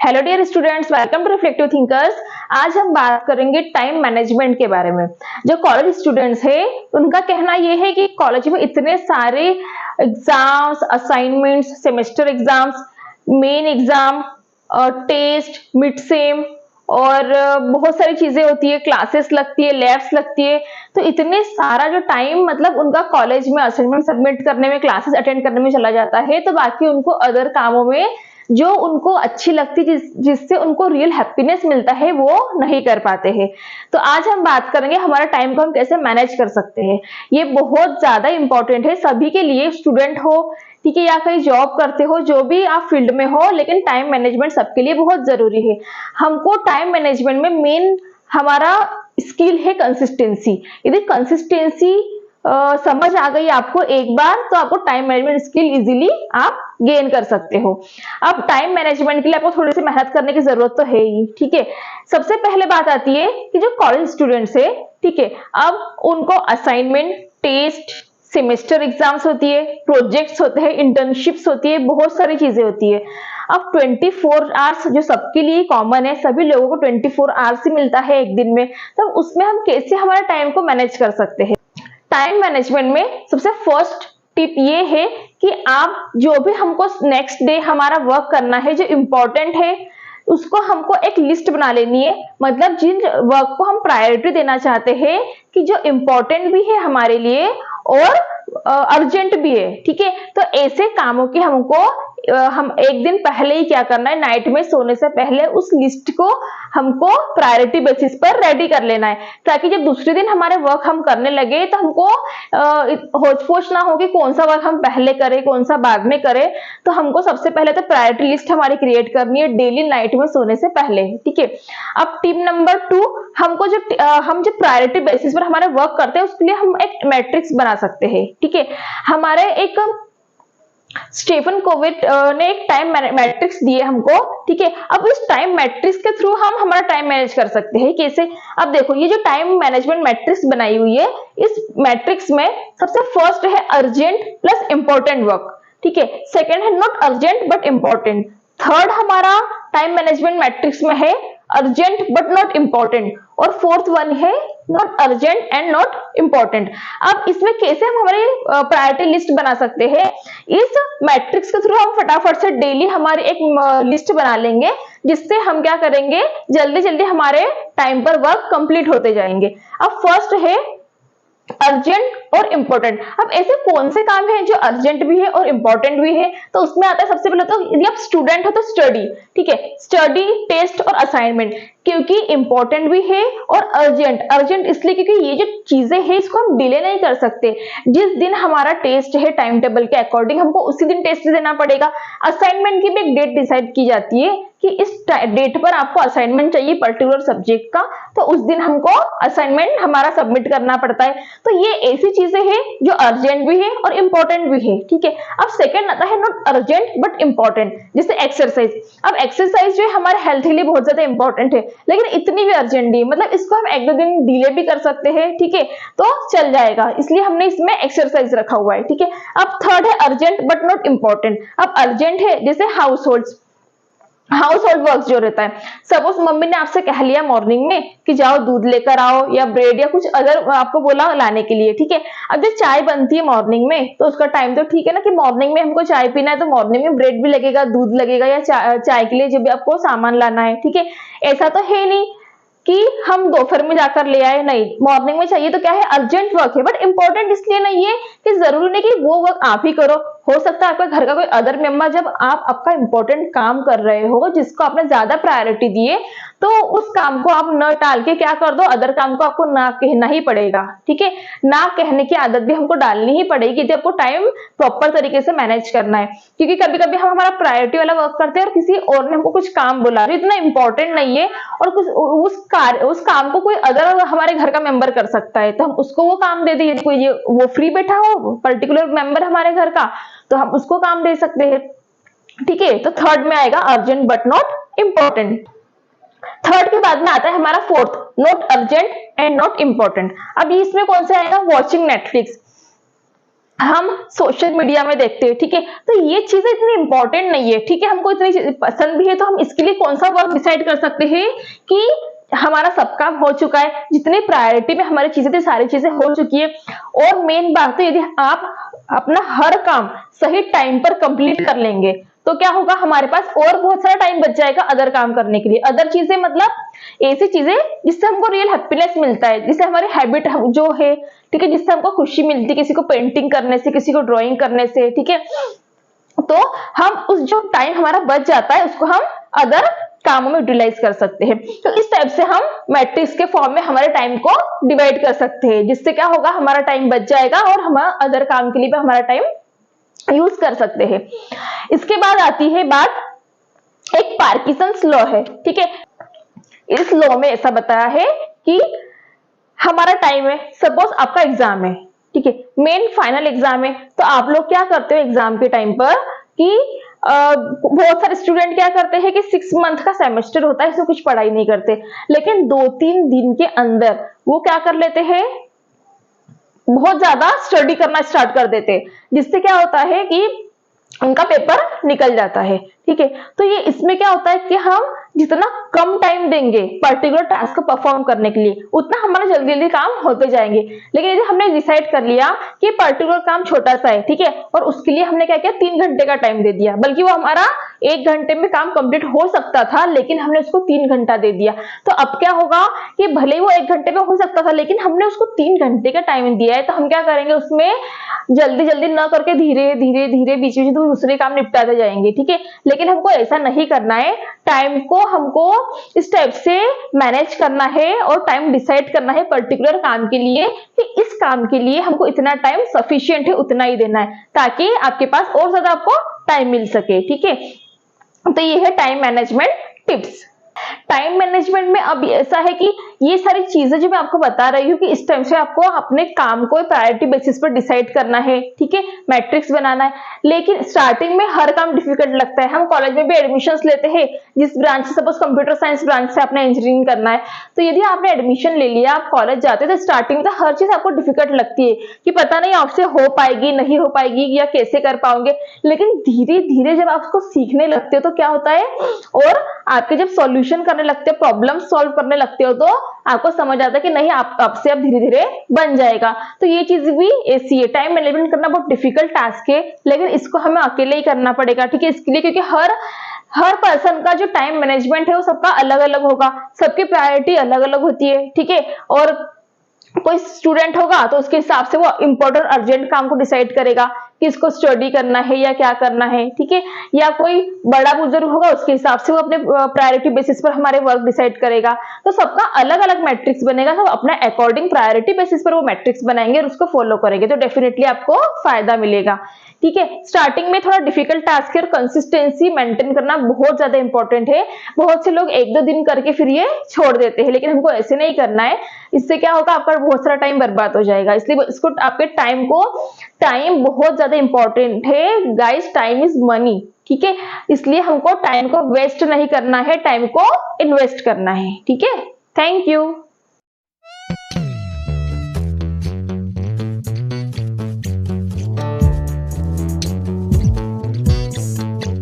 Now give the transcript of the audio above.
Hello dear students, welcome to reflective thinkers. आज हम बात करेंगे टाइम मैनेजमेंट के बारे में। जो कॉलेज स्टूडेंट्स है उनका कहना यह है कि कॉलेज में इतने सारे exams, assignments, semester exams, main exam, test, mid sem और बहुत सारी चीजें होती है, क्लासेस लगती है, लैब्स लगती है। तो इतने सारा जो टाइम मतलब उनका कॉलेज में असाइनमेंट सबमिट करने में, क्लासेस अटेंड करने में चला जाता है, तो बाकी उनको अदर कामों में जो उनको अच्छी लगती, जिससे उनको रियल हैप्पीनेस मिलता है, वो नहीं कर पाते हैं। तो आज हम बात करेंगे हमारा टाइम को हम कैसे मैनेज कर सकते हैं। ये बहुत ज्यादा इंपॉर्टेंट है सभी के लिए, स्टूडेंट हो, ठीक है, या कहीं जॉब करते हो, जो भी आप फील्ड में हो, लेकिन टाइम मैनेजमेंट सबके लिए बहुत जरूरी है। हमको टाइम मैनेजमेंट में मेन हमारा स्किल है कंसिस्टेंसी। यदि कंसिस्टेंसी समझ आ गई आपको एक बार, तो आपको टाइम मैनेजमेंट स्किल इजीली आप गेन कर सकते हो। अब टाइम मैनेजमेंट के लिए आपको थोड़ी सी मेहनत करने की जरूरत तो है ही, ठीक है। सबसे पहले बात आती है कि जो कॉलेज स्टूडेंट्स है, ठीक है, अब उनको असाइनमेंट, टेस्ट, सेमेस्टर एग्जाम्स होती है, प्रोजेक्ट्स होते हैं, इंटर्नशिप्स होती है, बहुत सारी चीजें होती है। अब 24 आवर्स जो सबके लिए कॉमन है, सभी लोगों को 24 आवर्स ही मिलता है एक दिन में, तो उसमें हम कैसे हमारे टाइम को मैनेज कर सकते हैं। टाइम मैनेजमेंट में सबसे फर्स्ट टिप ये है कि आप जो भी हमको नेक्स्ट डे हमारा वर्क करना है, जो इम्पोर्टेंट है, उसको हमको एक लिस्ट बना लेनी है। मतलब जिन वर्क को हम प्रायोरिटी देना चाहते हैं, कि जो इम्पोर्टेंट भी है हमारे लिए और अर्जेंट भी है, ठीक है, तो ऐसे कामों की हमको हम एक दिन पहले ही क्या करना है, नाइट में सोने से पहले उस लिस्ट को हमको प्रायोरिटी बेसिस पर रेडी कर लेना है, ताकि जब दूसरे दिन हमारे वर्क हम करने लगे तो हमको होच-पोच ना हो कि कौन सा वर्क हम पहले करें, कौन सा बाद में करें। तो हमको सबसे पहले तो प्रायोरिटी लिस्ट हमारी क्रिएट करनी है डेली नाइट में सोने से पहले, ठीक है। अब टिप नंबर 2, हमको हम जो प्रायोरिटी बेसिस पर हमारे वर्क करते हैं, उसके लिए हम एक मैट्रिक्स बना सकते हैं, ठीक है। हमारे एक स्टीफन कोविट ने एक टाइम मैट्रिक्स दिए हमको, ठीक है। अब इस टाइम मैट्रिक्स के थ्रू हम हमारा टाइम मैनेज कर सकते हैं। कैसे? अब देखो, ये जो टाइम मैनेजमेंट मैट्रिक्स बनाई हुई है, इस मैट्रिक्स में सबसे फर्स्ट है अर्जेंट प्लस इंपॉर्टेंट वर्क, ठीक है। सेकंड है not urgent but important. Third हमारा टाइम मैनेजमेंट मैट्रिक्स में है अर्जेंट बट नॉट इंपॉर्टेंट, और फोर्थ वन है not urgent and not important. अब इसमें कैसे हम हमारी प्रायोरिटी लिस्ट बना सकते हैं, इस मैट्रिक्स के थ्रू हम फटाफट से डेली हमारी एक लिस्ट बना लेंगे, जिससे हम क्या करेंगे, जल्दी जल्दी हमारे टाइम पर वर्क कंप्लीट होते जाएंगे। अब फर्स्ट है अर्जेंट और इंपॉर्टेंट। अब ऐसे कौन से काम हैं जो अर्जेंट भी है और इंपॉर्टेंट भी है, तो उसमें आता है सबसे पहले तो, यदि आप स्टूडेंट हो तो स्टडी, ठीक है, स्टडी, टेस्ट और असाइनमेंट, क्योंकि इंपॉर्टेंट भी है और अर्जेंट। अर्जेंट इसलिए क्योंकि ये जो चीजें हैं इसको हम डिले नहीं कर सकते। जिस दिन हमारा टेस्ट है, टाइम टेबल के अकॉर्डिंग हमको उसी दिन टेस्ट देना पड़ेगा। असाइनमेंट की भी एक डेट डिसाइड की जाती है कि इस डेट पर आपको असाइनमेंट चाहिए पर्टिकुलर सब्जेक्ट का, तो उस दिन हमको असाइनमेंट हमारा सबमिट करना पड़ता है। तो ये ऐसी चीजें हैं जो अर्जेंट भी है और इंपॉर्टेंट भी है, ठीक है। अब सेकंड आता है नॉट अर्जेंट बट इंपॉर्टेंट, जैसे एक्सरसाइज। अब एक्सरसाइज जो है हमारे हेल्थ के लिए बहुत ज्यादा इंपॉर्टेंट है, लेकिन इतनी भी अर्जेंट नहीं, मतलब इसको हम एक दो दिन डिले भी कर सकते हैं, ठीक है, तो चल जाएगा, इसलिए हमने इसमें एक्सरसाइज रखा हुआ है, ठीक है। अब थर्ड है अर्जेंट बट नॉट इंपॉर्टेंट। अब अर्जेंट है जैसे हाउस होल्ड वर्क जो रहता है, सपोज मम्मी ने आपसे कह लिया मॉर्निंग में कि जाओ दूध लेकर आओ या ब्रेड या कुछ अदर आपको बोला लाने के लिए, ठीक है। अब जब चाय बनती है मॉर्निंग में, तो उसका टाइम तो ठीक है ना कि मॉर्निंग में हमको चाय पीना है, तो मॉर्निंग में ब्रेड भी लगेगा, दूध लगेगा, या चाय के लिए जो भी आपको सामान लाना है, ठीक है। ऐसा तो है नहीं कि हम दोपहर में जाकर ले आए, नहीं, मॉर्निंग में चाहिए, तो क्या है, अर्जेंट वर्क है, बट इंपॉर्टेंट इसलिए नहीं है कि जरूरी नहीं कि वो वर्क आप ही करो। हो सकता है आपके घर का कोई अदर मेंबर, जब आप आपका इंपॉर्टेंट काम कर रहे हो जिसको आपने ज्यादा प्रायोरिटी दी है, तो उस काम को आप न टाल के क्या कर दो, अदर काम को आपको ना कहना ही पड़ेगा, ठीक है। ना कहने की आदत भी हमको डालनी ही पड़ेगी यदि आपको टाइम प्रॉपर तरीके से मैनेज करना है। क्योंकि कभी कभी हम हमारा प्रायोरिटी वाला वर्क करते हैं और किसी और ने हमको कुछ काम बोला जो इतना इंपॉर्टेंट नहीं है, और कुछ उस काम को कोई अदर हमारे घर का मेंबर कर सकता है, तो हम उसको वो काम दे दें। कोई वो फ्री बैठा हो पर्टिकुलर मेंबर हमारे घर का, तो हम उसको काम दे सकते हैं, ठीक है। तो थर्ड में आएगा urgent but not important. Third के बाद में आता है हमारा fourth, not urgent and not important. अब इसमें कौन सा आएगा, वॉचिंग नेटफ्लिक्स। हम सोशल मीडिया में देखते हैं, ठीक है, तो ये चीजें इतनी इंपॉर्टेंट नहीं है, ठीक है, हमको इतनी चीजें पसंद भी है तो हम इसके लिए कौन सा वर्क डिसाइड कर सकते हैं कि हमारा सब काम हो चुका है, जितनी प्रायोरिटी में हमारी चीजें थी सारी चीजें हो चुकी है। और मेन बात तो यदि आप अपना हर काम सही टाइम पर कंप्लीट कर लेंगे तो क्या होगा, हमारे पास और बहुत सारा टाइम बच जाएगा अदर काम करने के लिए। अदर चीजें मतलब ऐसी चीजें जिससे हमको रियल हैप्पीनेस मिलता है, जिससे हमारी हैबिट जो है, ठीक है, जिससे हमको खुशी मिलती है, किसी को पेंटिंग करने से, किसी को ड्राइंग करने से, ठीक है, तो हम उस जो टाइम हमारा बच जाता है उसको हम अदर कामों में यूटिलाइज कर सकते हैं। तो इस टाइप से हम मैट्रिक्स के फॉर्म में हमारे टाइम को डिवाइड कर सकते हैं, जिससे क्या होगा, हमारा टाइम बच जाएगा और हम अदर काम के लिए भी हमारा टाइम यूज कर सकते हैं। इसके बाद आती है बात, एक पार्किंसंस लॉ है, ठीक है। इस लॉ में ऐसा बताया है कि हमारा टाइम है, सपोज आपका एग्जाम है, ठीक है, मेन फाइनल एग्जाम है, तो आप लोग क्या करते हो एग्जाम के टाइम पर कि बहुत सारे स्टूडेंट क्या करते हैं कि 6 मंथ का सेमेस्टर होता है, इसमें कुछ पढ़ाई नहीं करते, लेकिन 2-3 दिन के अंदर वो क्या कर लेते हैं, बहुत ज्यादा स्टडी करना स्टार्ट कर देते हैं, जिससे क्या होता है कि उनका पेपर निकल जाता है, ठीक है। तो ये इसमें क्या होता है कि हम जितना कम टाइम देंगे पर्टिकुलर टास्क को परफॉर्म करने के लिए, उतना हमारा जल्दी जल्दी काम होते जाएंगे। लेकिन यदि हमने डिसाइड कर लिया कि पर्टिकुलर काम छोटा सा है, ठीक है, और उसके लिए हमने क्या किया, 3 घंटे का टाइम दे दिया, बल्कि वो हमारा 1 घंटे में काम कंप्लीट हो सकता था, लेकिन हमने उसको 3 घंटा दे दिया। तो अब क्या होगा कि भले ही वो 1 घंटे में हो सकता था, लेकिन हमने उसको 3 घंटे का टाइम दिया है, तो हम क्या करेंगे, उसमें जल्दी जल्दी न करके धीरे धीरे धीरे बीच में दूसरे काम निपटाते जाएंगे, ठीक है। लेकिन हमको ऐसा नहीं करना है, टाइम को हमको इस टाइप से मैनेज करना है और टाइम डिसाइड करना है पर्टिकुलर काम के लिए कि इस काम के लिए हमको इतना टाइम सफिशिएंट है, उतना ही देना है, ताकि आपके पास और ज्यादा आपको टाइम मिल सके, ठीक है। तो ये है time management tips. Time management में अब ऐसा है कि ये सारी चीजें जो मैं आपको बता रही हूँ कि इस टाइम से आपको अपने काम को प्रायोरिटी बेसिस पर डिसाइड करना है, ठीक है, मैट्रिक्स बनाना है। लेकिन स्टार्टिंग में हर काम डिफिकल्ट लगता है। हम कॉलेज में भी एडमिशंस लेते हैं, जिस ब्रांच से, सपोज कंप्यूटर साइंस ब्रांच से आपने इंजीनियरिंग करना है, तो यदि आपने एडमिशन ले लिया, आप कॉलेज जाते हैं, तो स्टार्टिंग में हर चीज आपको डिफिकल्ट लगती है कि पता नहीं आपसे हो पाएगी नहीं हो पाएगी या कैसे कर पाओगे। लेकिन धीरे धीरे जब आप उसको सीखने लगते हो तो क्या होता है, और आपके जब सॉल्यूशन करने लगते हो, प्रॉब्लम सॉल्व करने लगते हो, तो आपको समझ आता है कि नहीं, आपसे अब धीरे धीरे बन जाएगा। तो ये चीज भी ऐसी है, टाइम मैनेजमेंट करना बहुत डिफिकल्ट टास्क है, लेकिन इसको हमें अकेले ही करना पड़ेगा, ठीक है, इसके लिए, क्योंकि हर पर्सन का जो टाइम मैनेजमेंट है वो सबका अलग अलग होगा, सबकी प्रायोरिटी अलग अलग होती है, ठीक है। और कोई स्टूडेंट होगा तो उसके हिसाब से वो इंपॉर्टेंट अर्जेंट काम को डिसाइड करेगा कि इसको स्टडी करना है या क्या करना है, ठीक है। या कोई बड़ा बुजुर्ग होगा, उसके हिसाब से वो अपने प्रायोरिटी बेसिस पर हमारे वर्क डिसाइड करेगा। तो सबका अलग अलग मैट्रिक्स बनेगा, सब अपने अकॉर्डिंग प्रायोरिटी बेसिस पर वो मैट्रिक्स बनाएंगे और उसको फॉलो करेंगे, तो डेफिनेटली आपको फायदा मिलेगा, ठीक है। स्टार्टिंग में थोड़ा डिफिकल्ट टास्क है और कंसिस्टेंसी मेंटेन करना बहुत ज्यादा इंपॉर्टेंट है। बहुत से लोग 1-2 दिन करके फिर ये छोड़ देते हैं, लेकिन हमको ऐसे नहीं करना है। इससे क्या होगा, आपका बहुत सारा टाइम बर्बाद हो जाएगा। इसलिए इसको आपके टाइम बहुत ज्यादा इंपॉर्टेंट है गाइस, टाइम इज मनी, ठीक है। इसलिए हमको टाइम को वेस्ट नहीं करना है, टाइम को इन्वेस्ट करना है, ठीक है। Thank you.